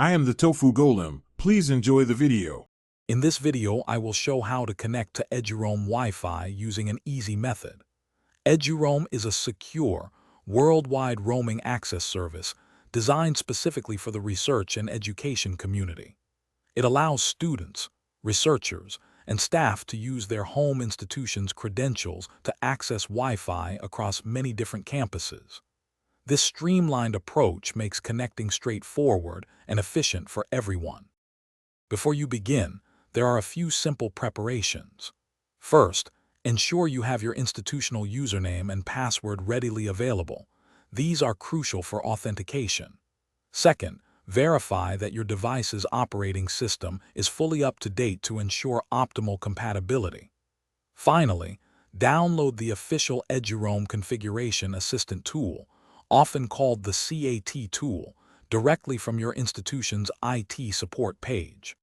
I am the Tofu Golem. Please enjoy the video. In this video, I will show how to connect to Eduroam Wi-Fi using an easy method. Eduroam is a secure, worldwide roaming access service designed specifically for the research and education community. It allows students, researchers, and staff to use their home institution's credentials to access Wi-Fi across many different campuses. This streamlined approach makes connecting straightforward and efficient for everyone. Before you begin, there are a few simple preparations. First, ensure you have your institutional username and password readily available. These are crucial for authentication. Second, verify that your device's operating system is fully up to date to ensure optimal compatibility. Finally, download the official Eduroam Configuration Assistant tool, often called the CAT tool, directly from your institution's IT support page.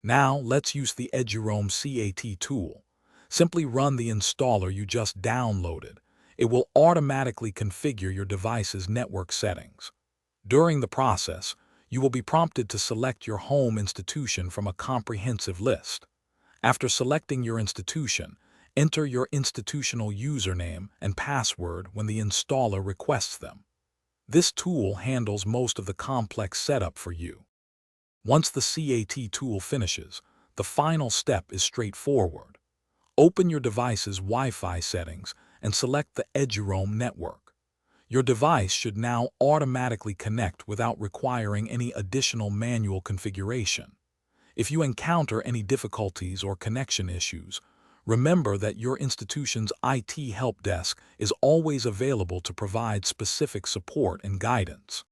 Now, let's use the Eduroam CAT tool. Simply run the installer you just downloaded. It will automatically configure your device's network settings. During the process, you will be prompted to select your home institution from a comprehensive list. After selecting your institution, enter your institutional username and password when the installer requests them. This tool handles most of the complex setup for you. Once the CAT tool finishes, the final step is straightforward. Open your device's Wi-Fi settings and select the Eduroam network. Your device should now automatically connect without requiring any additional manual configuration. If you encounter any difficulties or connection issues, remember that your institution's IT help desk is always available to provide specific support and guidance.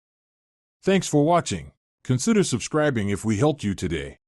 Thanks for watching. Consider subscribing if we helped you today.